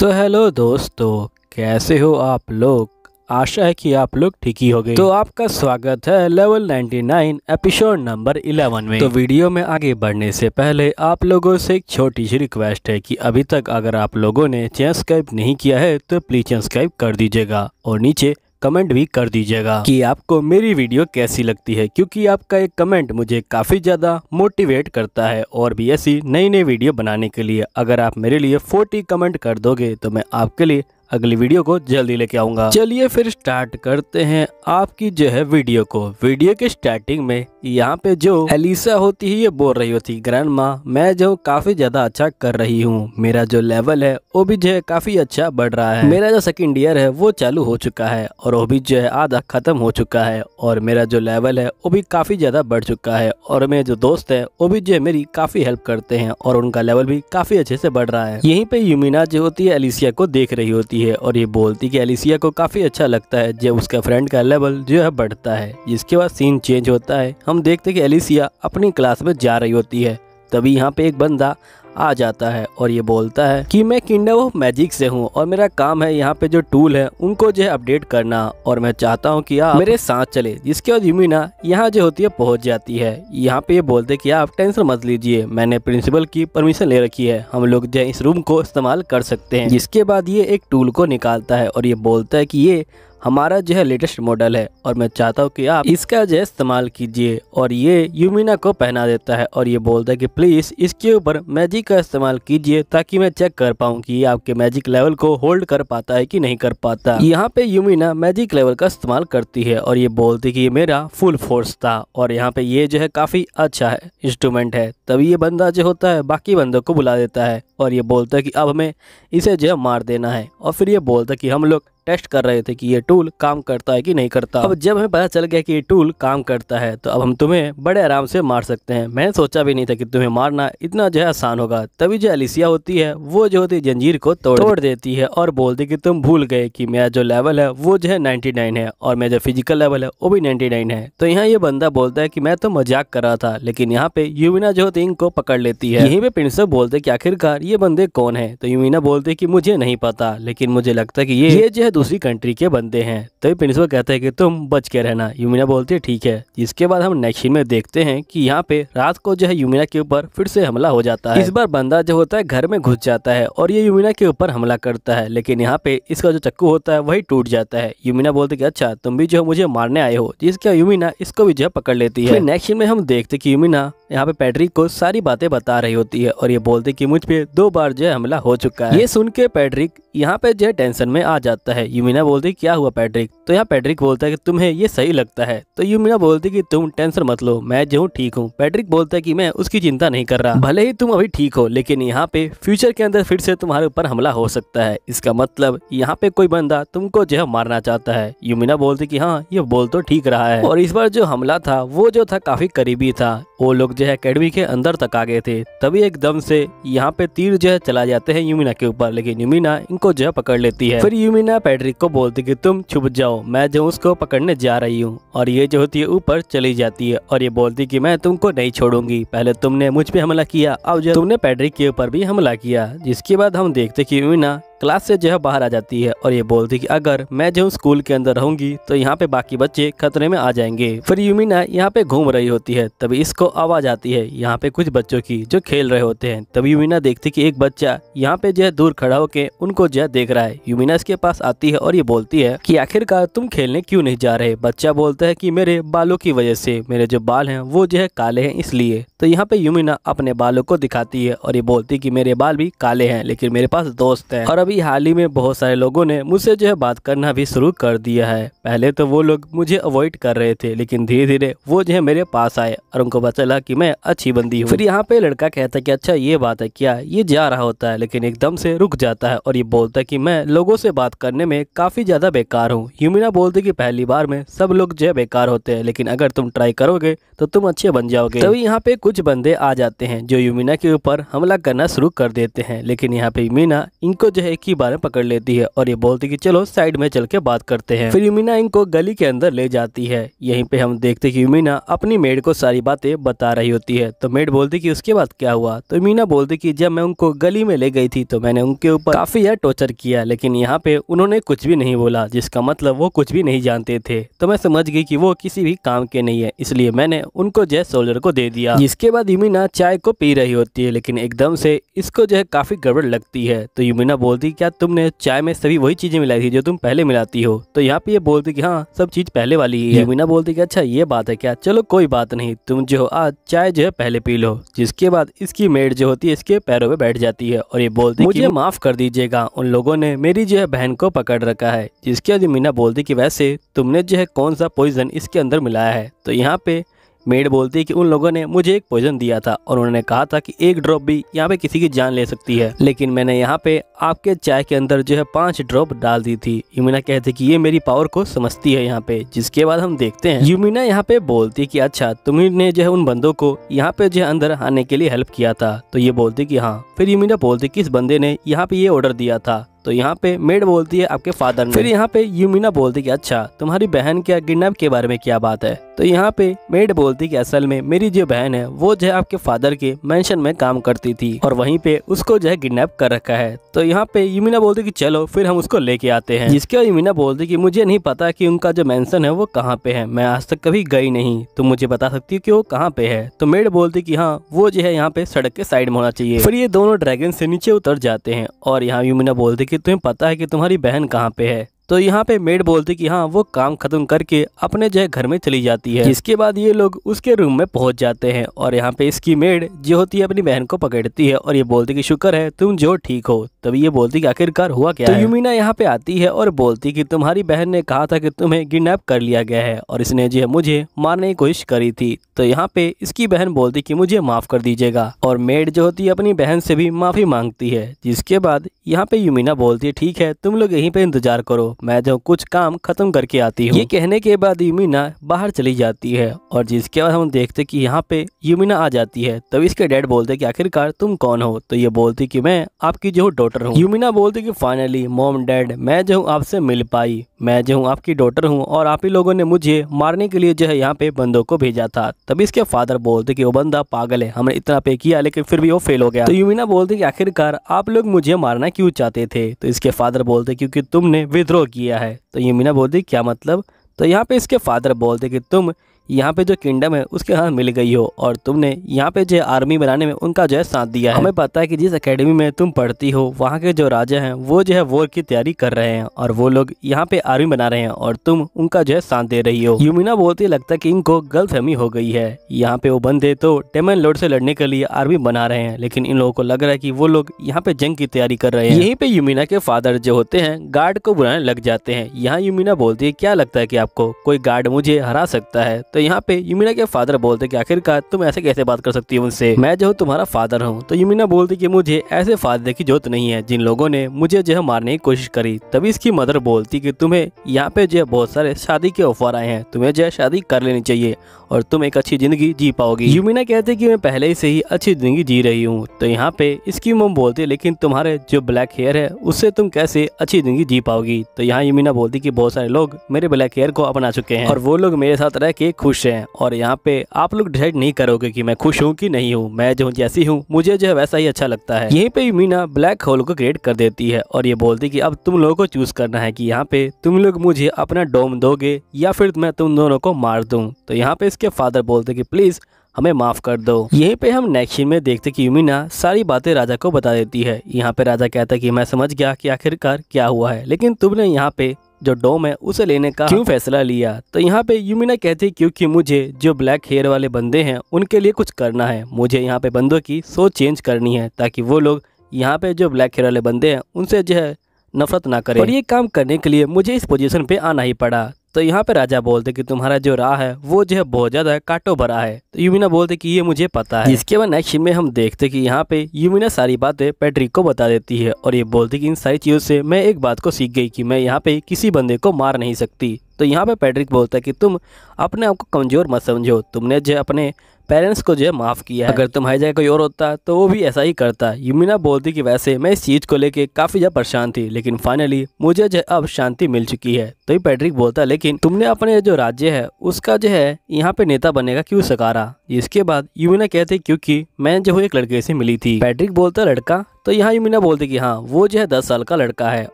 तो हेलो दोस्तों, कैसे हो आप लोग। आशा है कि आप लोग ठीक ही हो गए। तो आपका स्वागत है लेवल 99 एपिसोड नंबर 11 में। तो वीडियो में आगे बढ़ने से पहले आप लोगों से एक छोटी सी रिक्वेस्ट है कि अभी तक अगर आप लोगों ने चैनल सब्सक्राइब नहीं किया है तो प्लीज चैनल सब्सक्राइब कर दीजिएगा और नीचे कमेंट भी कर दीजिएगा कि आपको मेरी वीडियो कैसी लगती है, क्योंकि आपका एक कमेंट मुझे काफ़ी ज़्यादा मोटिवेट करता है और भी ऐसी नई नई वीडियो बनाने के लिए। अगर आप मेरे लिए 40 कमेंट कर दोगे तो मैं आपके लिए अगली वीडियो को जल्दी लेके आऊंगा। चलिए फिर स्टार्ट करते हैं आपकी जो है वीडियो को। वीडियो के स्टार्टिंग में यहाँ पे जो एलिसा होती है ये बोल रही होती ग्रैंड माँ, मैं जो काफी ज्यादा अच्छा कर रही हूँ, मेरा जो लेवल है वो भी जो है काफी अच्छा बढ़ रहा है, मेरा जो सेकंड ईयर है वो चालू हो चुका है और वो भी जो है आधा खत्म हो चुका है और मेरा जो लेवल है वो भी काफी ज्यादा बढ़ चुका है और मेरे जो दोस्त है वो भी जो है मेरी काफी हेल्प करते हैं और उनका लेवल भी काफी अच्छे से बढ़ रहा है। यहीं पे यूमिना जो होती है एलिसिया को देख रही होती है और ये बोलती कि एलिसिया को काफी अच्छा लगता है जब उसका फ्रेंड का लेवल जो है बढ़ता है। जिसके बाद सीन चेंज होता है, हम देखते कि एलिसिया अपनी क्लास में जा रही होती है। तभी यहाँ पे एक बंदा आ जाता है और ये बोलता है कि मैं किंगडम ऑफ मैजिक से हूँ और मेरा काम है यहाँ पे जो टूल है उनको जो है अपडेट करना और मैं चाहता हूँ कि आप मेरे साथ चले। जिसके बाद यूमिना यहाँ जो होती है पहुँच जाती है। यहाँ पे ये बोलते कि आप टेंशन मत लीजिए, मैंने प्रिंसिपल की परमिशन ले रखी है, हम लोग जो है इस रूम को इस्तेमाल कर सकते हैं। जिसके बाद ये एक टूल को निकालता है और ये बोलता है कि ये हमारा जो है लेटेस्ट मॉडल है और मैं चाहता हूँ कि आप इसका जो है इस्तेमाल कीजिए। और ये यूमिना को पहना देता है और ये बोलता है कि प्लीज इसके ऊपर मैजिक का इस्तेमाल कीजिए ताकि मैं चेक कर पाऊँ कि ये आपके मैजिक लेवल को होल्ड कर पाता है कि नहीं कर पाता। यहाँ पे यूमिना मैजिक लेवल का इस्तेमाल करती है और ये बोलती है कि ये मेरा फुल फोर्स था और यहाँ पे ये जो है काफी अच्छा है इंस्ट्रूमेंट है। तभी ये बंदा जो होता है बाकी बंदों को बुला देता है और ये बोलता है कि अब हमें इसे जो है मार देना है। और फिर ये बोलता है कि हम लोग टेस्ट कर रहे थे कि ये टूल काम करता है कि नहीं करता। अब जब हमें पता चल गया कि ये टूल काम करता है तो अब हम तुम्हें बड़े आराम से मार सकते हैं। मैंने सोचा भी नहीं था कि तुम्हें मारना इतना जो है आसान होगा। तभी जो एलिसिया होती है वो जो होती है जंजीर को तोड़ देती है और बोलती कि तुम भूल गए कि मेरा जो लेवल है वो जो है 99 है और मेरा जो फिजिकल लेवल है वो भी 99 है। तो यहाँ ये बंदा बोलता है कि मैं तो मजाक कर रहा था, लेकिन यहाँ पे यूमिना जो होती है इनको पकड़ लेती है। यहीं पे प्रिंसिपल बोलते कि आखिरकार ये बंदे कौन है। तो यूमिना बोलते कि मुझे नहीं पता, लेकिन मुझे लगता है कि ये जो है दूसरी कंट्री के बंदे हैं। तो प्रिंसिपल कहता है कि तुम बच के रहना। यूमिना बोलती है ठीक है। इसके बाद हम नेक्स्ट सीन में देखते हैं कि यहाँ पे रात को जो है यूमिना के ऊपर फिर से हमला हो जाता है। इस बार बंदा जो होता है घर में घुस जाता है और ये यूमिना के ऊपर हमला करता है, लेकिन यहाँ पे इसका जो चक्कू होता है वही टूट जाता है। यूमिना बोलती है कि अच्छा तुम भी जो मुझे मारने आए हो। जिसके यूमिना इसको भी जो है पकड़ लेती है। नेक्स्ट सीन में हम देखते कि यूमिना यहाँ पे पैट्रिक को सारी बातें बता रही होती है और ये बोलते कि मुझ पे 2 बार जो है हमला हो चुका है। ये सुन के पैट्रिक यहाँ पे जो है टेंशन में आ जाता है। यूमिना बोलती क्या हुआ पैट्रिक। तो यहाँ पैट्रिक बोलता है कि तुम्हें ये सही लगता है। तो यूमिना बोलती कि तुम टेंशन मत लो, मैं जो हूँ ठीक हूँ। पैट्रिक बोलता है कि मैं उसकी चिंता नहीं कर रहा, भले ही तुम अभी ठीक हो लेकिन यहाँ पे फ्यूचर के अंदर फिर से तुम्हारे ऊपर हमला हो सकता है। इसका मतलब यहाँ पे कोई बंदा तुमको जो है मारना चाहता है। यूमिना बोलती कि हाँ ये बोल तो ठीक रहा है। और इस बार जो हमला था वो जो था काफी करीबी था। वो लोग जो है एकेडमी के अंदर तक आ गए थे। तभी एकदम से यहाँ पे तीर जो है चला जाते हैं यूमिना के ऊपर, लेकिन यूमिना इनको जो है पकड़ लेती है। फिर यूमिना पैट्रिक को बोलती कि तुम छुप जाओ, मैं जो उसको पकड़ने जा रही हूँ। और ये जो होती है ऊपर चली जाती है और ये बोलती कि मैं तुमको नहीं छोड़ूंगी, पहले तुमने मुझ पे हमला किया, अब जो तुमने पैट्रिक के ऊपर भी हमला किया। जिसके बाद हम देखते कि यूमिना क्लास से जो है बाहर आ जाती है और ये बोलती कि अगर मैं जो स्कूल के अंदर रहूंगी तो यहाँ पे बाकी बच्चे खतरे में आ जाएंगे। फिर यूमिना यहाँ पे घूम रही होती है, तभी इसको आवाज आती है यहाँ पे कुछ बच्चों की जो खेल रहे होते हैं। तभी यूमिना देखती कि एक बच्चा यहाँ पे जो है दूर खड़ा होके उनको जो है देख रहा है। यूमिना इसके पास आती है और ये बोलती है कि आखिरकार तुम खेलने क्यों नहीं जा रहे। बच्चा बोलता है कि मेरे बालों की वजह से, मेरे जो बाल हैं वो जो है काले हैं इसलिए। तो यहाँ पे यूमिना अपने बालों को दिखाती है और ये बोलती कि मेरे बाल भी काले हैं लेकिन मेरे पास दोस्त हैं। और अभी हाल ही में बहुत सारे लोगों ने मुझसे जो है बात करना भी शुरू कर दिया है। पहले तो वो लोग मुझे अवॉइड कर रहे थे लेकिन धीरे धीरे वो जो है मेरे पास आए और उनको पता चला कि मैं अच्छी बंदी हूँ। फिर यहाँ पे लड़का कहता है कि अच्छा ये बात है क्या। ये जा रहा होता है लेकिन एकदम से रुक जाता है और ये बोलता है कि मैं लोगों से बात करने में काफी ज्यादा बेकार हूँ। यूमिना बोलती कि पहली बार में सब लोग जो है बेकार होते हैं, लेकिन अगर तुम ट्राई करोगे तो तुम अच्छे बन जाओगे। तभी यहाँ पे कुछ बंदे आ जाते हैं जो यूमिना के ऊपर हमला करना शुरू कर देते हैं, लेकिन यहाँ पे यूमिना इनको जो है की बारें पकड़ लेती है और ये बोलती कि चलो साइड में चल के बात करते हैं। फिर यूमिना इनको गली के अंदर ले जाती है। यहीं पे हम देखते कि यूमिना अपनी मेड को सारी बातें बता रही होती है। तो मेड बोलती कि उसके बाद क्या हुआ। तो यूमिना बोलती कि जब मैं उनको गली में ले गई थी तो मैंने उनके ऊपर काफी यार टॉर्चर किया, लेकिन यहाँ पे उन्होंने कुछ भी नहीं बोला, जिसका मतलब वो कुछ भी नहीं जानते थे। तो मैं समझ गई कि वो किसी भी काम के नहीं है, इसलिए मैंने उनको जो है सोल्जर को दे दिया। जिसके बाद यूमिना चाय को पी रही होती है, लेकिन एकदम से इसको जो है काफी गड़बड़ लगती है। तो यूमिना बोलती क्या तुमने चाय में सभी वही चीजें मिलाई थी जो तुम पहले मिलाती हो। तो यहाँ पे ये बोलती कि हाँ सब चीज पहले वाली ही है। यूमिना बोलती कि अच्छा ये बात है क्या, चलो कोई बात नहीं, तुम जो आज चाय जो है पहले पी लो। जिसके बाद इसकी मेड जो होती है इसके पैरों पे बैठ जाती है और ये बोलती मुझे माफ कर दीजिएगा, उन लोगों ने मेरी जो है बहन को पकड़ रखा है। जिसके बाद यूमिना बोलती कि वैसे तुमने जो है कौन सा पॉइजन इसके अंदर मिलाया है। तो यहाँ पे मेड बोलती है कि उन लोगों ने मुझे एक पॉइजन दिया था और उन्होंने कहा था कि एक ड्रॉप भी यहाँ पे किसी की जान ले सकती है, लेकिन मैंने यहाँ पे आपके चाय के अंदर जो है 5 ड्रॉप डाल दी थी। यूमिना कहती कि ये मेरी पावर को समझती है यहाँ पे। जिसके बाद हम देखते हैं यूमिना यहाँ पे बोलती कि अच्छा तुमने जो है उन बंदों को यहाँ पे जो है अंदर आने के लिए हेल्प किया था। तो ये बोलती कि हाँ। फिर यूमिना बोलती कि इस बंदे ने यहाँ पे ये ऑर्डर दिया था। तो यहाँ पे मेड बोलती है आपके फादर ने। फिर यहाँ पे यूमिना बोलती कि अच्छा तुम्हारी बहन के किडनैप के बारे में क्या बात है। तो यहाँ पे मेड बोलती कि असल में मेरी जो बहन है वो जो है आपके फादर के मेंशन में काम करती थी और वहीं पे उसको जो है किडनैप कर रखा है। तो यहाँ पे यूमिना बोलती कि चलो फिर हम उसको लेके आते हैं। जिसके बाद यूमिना बोलती कि मुझे नहीं पता कि उनका जो मेंशन है वो कहाँ पे है, मैं आज तक कभी गई नहीं, तुम मुझे बता सकती हो कि वो कहाँ पे है। तो मेड बोलती कि हाँ वो जो है यहाँ पे सड़क के साइड में होना चाहिए। फिर ये दोनों ड्रैगन से नीचे उतर जाते हैं और यहाँ यूमिना बोलती कि तुम्हें पता है कि तुम्हारी बहन कहाँ पे है। तो यहाँ पे मेड बोलती कि हाँ वो काम खत्म करके अपने जो है घर में चली जाती है। जिसके बाद ये लोग उसके रूम में पहुंच जाते हैं और यहाँ पे इसकी मेड जो होती है अपनी बहन को पकड़ती है और ये बोलती कि शुक्र है तुम जो ठीक हो। तभी ये बोलती कि आखिरकार हुआ क्या है। यूमिना यहाँ पे आती है और बोलती कि तुम्हारी बहन ने कहा था कि तुम्हें किडनैप कर लिया गया है और इसने जो है मुझे मारने की कोशिश करी थी। तो यहाँ पे इसकी बहन बोलती कि मुझे माफ कर दीजिएगा और मेड जो होती है अपनी बहन से भी माफी मांगती है। जिसके बाद यहाँ पे यूमिना बोलती है ठीक है तुम लोग यहीं पे इंतजार करो, मैं जो कुछ काम खत्म करके आती हूँ। ये कहने के बाद यूमिना बाहर चली जाती है और जिसके बाद हम देखते कि यहाँ पे यूमिना आ जाती है। तब इसके डैड बोलते कि आखिरकार तुम कौन हो। तो ये बोलती कि मैं आपकी जो डॉटर हूँ। यूमिना बोलती कि फाइनली मॉम डैड मैं जो हूँ आपसे मिल पाई, मैं जो हूँ आपकी डॉटर हूँ और आप ही लोगों ने मुझे मारने के लिए जो है यहाँ पे बंदों को भेजा था। तब इसके फादर बोलते कि वो बंदा पागल है, हमने इतना पे किया लेकिन फिर भी वो फेल हो गया। तो यूमिना बोलती कि आखिरकार आप लोग मुझे मारना क्यों चाहते थे। तो इसके फादर बोलते क्योंकि तुमने विद्रोह किया है। तो यूमिना बोलती क्या मतलब। तो यहाँ पे इसके फादर बोलते कि तुम यहाँ पे जो किंगडम है उसके हाथ मिल गई हो और तुमने यहाँ पे जो आर्मी बनाने में उनका जो है साथ दिया है। हमें पता है कि जिस एकेडमी में तुम पढ़ती हो वहाँ के जो राजा हैं वो जो है वॉर की तैयारी कर रहे हैं और वो लोग यहाँ पे आर्मी बना रहे हैं और तुम उनका जो है साथ दे रही हो। यूमिना बोलती लगता है कि इनको गलतफहमी हो गई है, यहाँ पे वो बंदे तो डेमन लॉर्ड से लड़ने के लिए आर्मी बना रहे हैं लेकिन इन लोगों को लग रहा है कि वो लोग यहाँ पे जंग की तैयारी कर रहे हैं। यहीं पे यूमिना के फादर जो होते हैं गार्ड को बुलाने लग जाते हैं। यहाँ यूमिना बोलती है क्या लगता है कि आपको कोई गार्ड मुझे हरा सकता है। तो यहाँ पे यूमिना के फादर बोलते कि आखिरकार तुम ऐसे कैसे बात कर सकती हो मुझसे, मैं जो तुम्हारा फादर हूँ। तो यूमिना बोलती कि मुझे ऐसे फादर की जरूरत नहीं है जिन लोगों ने मुझे जो है मारने की कोशिश करी। तभी इसकी मदर बोलती कि तुम्हें यहाँ पे जो है बहुत सारे शादी के ऑफर आए हैं, तुम्हें जो है शादी कर लेनी चाहिए और तुम एक अच्छी जिंदगी जी पाओगी। यूमिना कहती कि मैं पहले से ही अच्छी जिंदगी जी रही हूँ। तो यहाँ पे इसकी मम बोलती है लेकिन तुम्हारे जो ब्लैक हेयर है उससे तुम कैसे अच्छी जिंदगी जी पाओगी। तो यहाँ यूमिना बोलती कि बहुत सारे लोग मेरे ब्लैक हेयर को अपना चुके हैं और वो लोग मेरे साथ रह के खुश हैं और यहाँ पे आप लोग डिसाइड नहीं करोगे कि मैं खुश हूँ कि नहीं हूँ, मैं जो जैसी हूँ मुझे जो है वैसा ही अच्छा लगता है। यहीं पे यूमिना ब्लैक होल को क्रिएट कर देती है और ये बोलती कि अब तुम लोगों को चूज करना है कि यहाँ पे तुम लोग मुझे अपना डोम दोगे या फिर मैं तुम दोनों को मार दूं। तो यहाँ पे इसके फादर बोलते कि प्लीज हमें माफ कर दो। यहीं पे हम नेक्स्ट सीन में देखते कि यूमिना सारी बातें राजा को बता देती है। यहाँ पे राजा कहता है कि मैं समझ गया कि आखिरकार क्या हुआ है, लेकिन तुमने यहाँ पे जो डोम है उसे लेने का क्यों फैसला लिया। तो यहाँ पे यूमिना कहती है क्योंकि मुझे जो ब्लैक हेयर वाले बंदे हैं उनके लिए कुछ करना है, मुझे यहाँ पे बंदों की सोच चेंज करनी है ताकि वो लोग यहाँ पे जो ब्लैक हेयर वाले बंदे हैं उनसे जो है नफरत ना करें। और ये काम करने के लिए मुझे इस पोजीशन पे आना ही पड़ा। तो यहाँ पे राजा बोलते कि तुम्हारा जो राह है वो जो है बहुत ज्यादा कांटों भरा है। तो यूमिना बोलते कि ये मुझे पता है। इसके बाद नेक्स्ट में हम देखते कि यहाँ पे यूमिना सारी बातें पैट्रिक को बता देती है और ये बोलती कि इन सारी चीजों से मैं एक बात को सीख गई कि मैं यहाँ पे किसी बंदे को मार नहीं सकती। तो यहाँ पे पैट्रिक बोलता है कि तुम अपने आप को कमजोर मत समझो, तुमने जो अपने पेरेंट्स को जो है माफ़ किया है। अगर तुम्हारी जगह कोई और होता तो वो भी ऐसा ही करता। यूमिना बोलती कि वैसे मैं इस चीज़ को लेके काफ़ी ज़्यादा परेशान थी, लेकिन फाइनली मुझे जो अब शांति मिल चुकी है। तो पैट्रिक बोलता लेकिन तुमने अपने जो राज्य है उसका जो है यहाँ पे नेता बनने का क्यों सकारा। इसके बाद यूमिना कहते क्योंकि मैं जो एक लड़के से मिली थी। पैट्रिक बोलता लड़का, तो यहाँ यूमिना बोलती कि हाँ वो जो है 10 साल का लड़का है,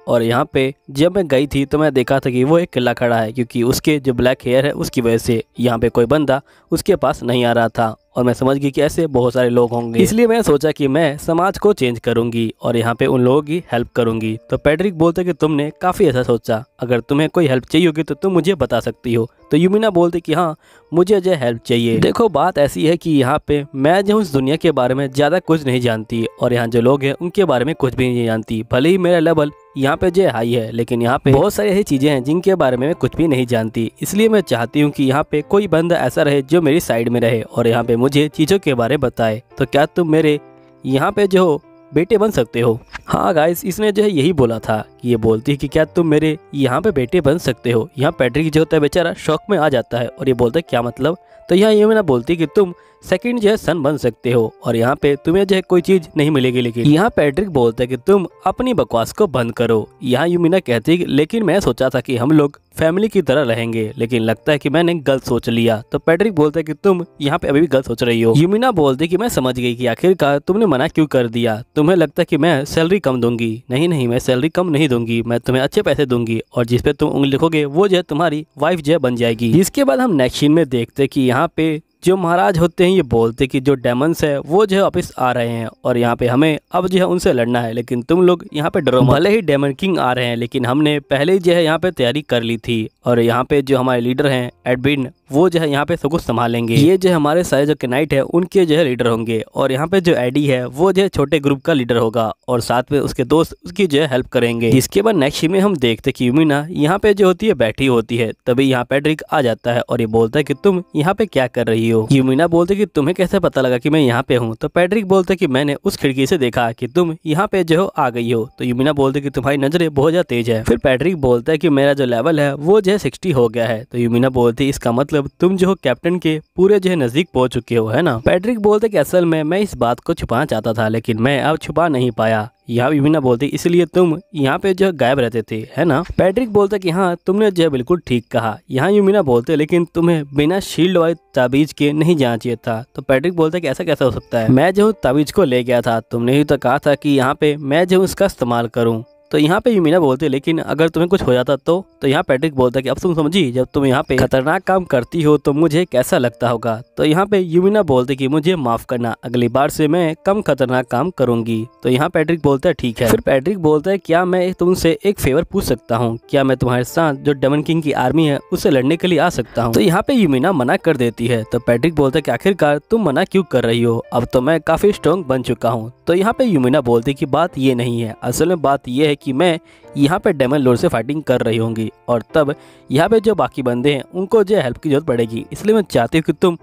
और यहाँ पे जब मैं गई थी तो मैं देखा था कि वो एक किला खड़ा है, क्योंकि उसके जो ब्लैक हेयर है उसकी वजह से यहाँ पे कोई बंदा उसके पास नहीं आ रहा था, और मैं समझ गई कि ऐसे बहुत सारे लोग होंगे, इसलिए मैं सोचा कि मैं समाज को चेंज करूंगी और यहाँ पे उन लोगों की हेल्प करूंगी। तो पैट्रिक बोलते कि तुमने काफ़ी ऐसा सोचा, अगर तुम्हें कोई हेल्प चाहिए होगी तो तुम मुझे बता सकती हो। तो यूमिना बोलती कि हाँ मुझे जो हेल्प चाहिए। देखो बात ऐसी है कि यहाँ पे मैं जो इस दुनिया के बारे में ज़्यादा कुछ नहीं जानती, और यहाँ जो लोग हैं उनके बारे में कुछ भी नहीं जानती। भले ही मेरा लेवल यहाँ पे जो हाई है, लेकिन यहाँ पे बहुत सारी ऐसी चीज़ें हैं जिनके बारे में मैं कुछ भी नहीं जानती। इसलिए मैं चाहती हूँ कि यहाँ पे कोई बंदा ऐसा रहे जो मेरी साइड में रहे और यहाँ पे मुझे चीज़ों के बारे में बताए। तो क्या तुम मेरे यहाँ पे जो बेटे बन सकते हो। हाँ गाइस, इसने जो है यही बोला था कि ये बोलती है कि क्या तुम मेरे यहाँ पे बेटे बन सकते हो। यहाँ पैट्रिक जो होता है बेचारा शौक में आ जाता है और ये बोलता है क्या मतलब। तो यहाँ यूमिना बोलती है कि तुम सेकंड जो है सन बन सकते हो और यहाँ पे तुम्हें जो है कोई चीज नहीं मिलेगी। लेकिन यहाँ पैट्रिक बोलता है कि तुम अपनी बकवास को बंद करो। यहाँ यूमिना कहती है लेकिन मैं सोचा था कि हम लोग फैमिली की तरह रहेंगे, लेकिन लगता है कि मैंने गलत सोच लिया। तो पैट्रिक बोलता है कि तुम यहाँ पे अभी भी गलत सोच रही हो। यूमिना बोलती है कि मैं समझ गई कि आखिरकार तुमने मना क्यों कर दिया। तुम्हें लगता है कि मैं सैलरी कम दूंगी। नहीं, मैं सैलरी कम नहीं दूंगी, मैं तुम्हें अच्छे पैसे दूंगी और जिस पे तुम उंगली लिखोगे वो जो है तुम्हारी वाइफ जो है बन जाएगी। इसके बाद हम नेक्स्ट सीन में देखते हैं कि यहाँ पे जो महाराज होते हैं ये बोलते कि जो डेमंस है वो जो है वापस आ रहे हैं और यहाँ पे हमें अब जो है उनसे लड़ना है, लेकिन तुम लोग यहाँ पे डरो मत। भले ही डेमन किंग आ रहे हैं लेकिन हमने पहले ही जो है यहाँ पे तैयारी कर ली थी और यहाँ पे जो हमारे लीडर हैं एडविन वो जो है यहाँ पे सब कुछ संभालेंगे। ये जो हमारे सारे जो केनाइट है उनके जो है लीडर होंगे और यहाँ पे जो एडी है वो जो है छोटे ग्रुप का लीडर होगा और साथ में उसके दोस्त उसकी जो है हेल्प करेंगे। इसके बाद नेक्स्ट में हम देखते कि यूमिना यहाँ पे जो होती है बैठी होती है, तभी यहाँ पैट्रिक आ जाता है और ये बोलता है कि तुम यहाँ पे क्या कर रही हो। यूमिना बोलते कि तुम्हें कैसे पता लगा कि मैं यहाँ पे हूँ। तो पैट्रिक बोलते कि मैंने उस खिड़की से देखा कि तुम यहाँ पे जो आ गई हो। तो यूमिना बोलते कि तुम्हारी नजरें बहुत ज्यादा तेज है। फिर पैट्रिक बोलता है कि मेरा जो लेवल है वो जो है 60 हो गया है। तो यूमिना बोलती इसका मतलब तुम जो कैप्टन के पूरे जो है नजदीक पहुंच चुके हो, है ना। पैट्रिक बोलते कि असल में मैं इस बात को छुपाना चाहता था लेकिन मैं अब छुपा नहीं पाया। यहाँ यूमिना बोलती इसलिए तुम यहाँ पे जो गायब रहते थे, है ना। पैट्रिक बोलता कि हाँ तुमने जो है बिल्कुल ठीक कहा। यहाँ यूमिना बोलते लेकिन तुम्हें बिना शील्ड वाले ताबीज के नहीं जाना चाहिए था। तो पैट्रिक बोलता कि ऐसा कैसा हो सकता है, मैं जो ताबीज को ले गया था, तुमने ही तो कहा था कि यहाँ पे मैं जो उसका इस्तेमाल करूँ। तो यहाँ पे यूमिना बोलते लेकिन अगर तुम्हें कुछ हो जाता तो यहाँ पैट्रिक बोलता कि अब तुम समझी जब तुम यहाँ पे खतरनाक काम करती हो तो मुझे कैसा लगता होगा। तो यहाँ पे यूमिना बोलते कि मुझे माफ करना, अगली बार से मैं कम खतरनाक काम करूंगी। तो यहाँ पैट्रिक बोलता है ठीक है। फिर पैट्रिक बोलता है क्या मैं तुमसे एक फेवर पूछ सकता हूँ, क्या मैं तुम्हारे साथ जो डेमन किंग की आर्मी है उससे लड़ने के लिए आ सकता हूँ। तो यहाँ पे यूमिना मना कर देती है। तो पैट्रिक बोलता है कि आखिरकार तुम मना क्यों कर रही हो, अब तो मैं काफी स्ट्रॉन्ग बन चुका हूँ। तो यहाँ पे यूमिना बोलती कि बात ये नहीं है, असल में बात ये है कि मैं यहाँ पे डेमन लॉर्ड से फाइटिंग कर रही होंगी और तब यहाँ पे जो बाकी बंदे हैं उनको जो हेल्प की जरूरत पड़ेगी, इसलिए मैं चाहती हूँ कि तुम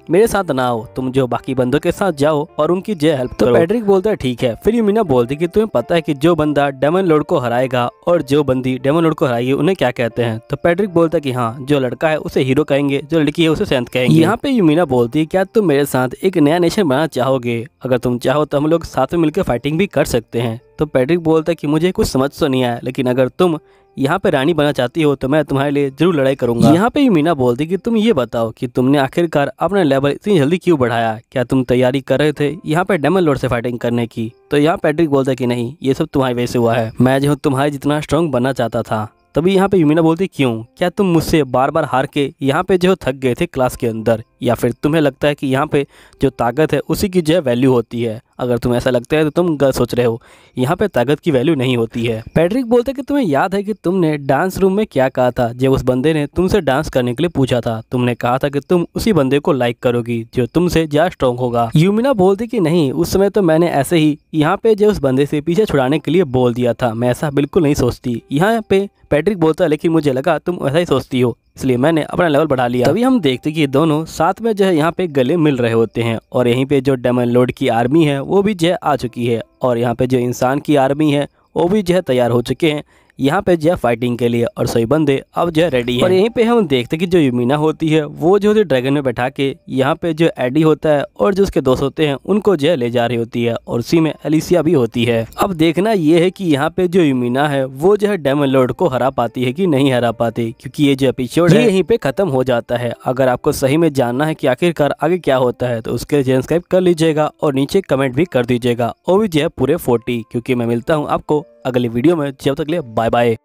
मेरे साथ ना हो, तुम जो बाकी बंदों के साथ जाओ और उनकी जो हेल्प करो। तो पैट्रिक बोलता है ठीक है। फिर यूमिना बोलती कि तुम्हें पता है कि जो बंदा डेमन लॉर्ड को हराएगा और जो बंदी डेमन लॉर्ड को हराएगी उन्हें क्या कहते हैं। तो पैट्रिक बोलता है कि हाँ, जो लड़का है उसे हीरो कहेंगे, जो लड़की है उसे सेंथ कहेंगे। यहाँ पे यूमिना बोलती है क्या तुम मेरे साथ एक नया नेशन बनाना चाहोगे, अगर तुम चाहो तो हम लोग साथ में मिलकर फाइटिंग भी कर सकते हैं। तो पैट्रिक बोलता है कि मुझे कुछ समझ तो नहीं आया, लेकिन अगर तुम यहाँ पे रानी बनना चाहती हो तो मैं तुम्हारे लिए जरूर लड़ाई करूंगा। यहाँ पे यूमिना बोलती कि तुम ये बताओ कि तुमने आखिरकार अपना लेवल इतनी जल्दी क्यों बढ़ाया, क्या तुम तैयारी कर रहे थे यहाँ पे डेमन लॉर्ड से फाइटिंग करने की। तो यहाँ पैट्रिक बोलता है कि नहीं, ये सब तुम्हारी वजह से हुआ है, मैं जो तुम्हारे जितना स्ट्रॉन्ग बनना चाहता था। तभी यहाँ पे यूमिना बोलती क्यों, क्या तुम मुझसे बार बार हार के यहाँ पे जो थक गए थे क्लास के अंदर, या फिर तुम्हें लगता है कि यहाँ पे जो ताकत है उसी की जो है वैल्यू होती है। अगर तुम्हें ऐसा लगता है तो तुम गलत सोच रहे हो, यहाँ पे ताकत की वैल्यू नहीं होती है। पैट्रिक बोलते कि तुम्हें याद है कि तुमने डांस रूम में क्या कहा था जब उस बंदे ने तुमसे डांस करने के लिए पूछा था, तुमने कहा था कि तुम उसी बंदे को लाइक करोगी जो तुमसे ज्यादा स्ट्रॉन्ग होगा। यूमिना बोलती कि नहीं, उस समय तो मैंने ऐसे ही यहाँ पे जो उस बंदे से पीछे छुड़ाने के लिए बोल दिया था, मैं ऐसा बिल्कुल नहीं सोचती। यहाँ पे पैट्रिक बोलता है लेकिन मुझे लगा तुम ऐसा ही सोचती हो, इसलिए मैंने अपना लेवल बढ़ा लिया। तभी हम देखते कि दोनों साथ में जो है यहाँ पे गले मिल रहे होते हैं और यहीं पे जो डेमन लॉर्ड की आर्मी है वो भी जो है आ चुकी है और यहाँ पे जो इंसान की आर्मी है वो भी जो है तैयार हो चुके हैं। यहाँ पे जो है फाइटिंग के लिए और सभी बंदे अब जो है रेडी है। और यहीं पे हम देखते कि जो यूमिना होती है वो जो ड्रैगन में बैठा के यहाँ पे जो एडी होता है और जो उसके दोस्त होते हैं उनको जो है ले जा रही होती है और उसी में एलिसिया भी होती है। अब देखना ये है कि यहाँ पे जो यूमिना है वो जो है डेमन लॉर्ड को हरा पाती है कि नहीं हरा पाती, क्योंकि ये जो एपिसोड है यहीं पे खत्म हो जाता है। अगर आपको सही में जानना है कि आखिरकार आगे क्या होता है तो उसके लिए सब्सक्राइब कर लीजिएगा और नीचे कमेंट भी कर दीजिएगा और भी जो है पूरे 40, क्योंकि मैं मिलता हूँ आपको अगली वीडियो में। जब तक के लिए बाय बाय।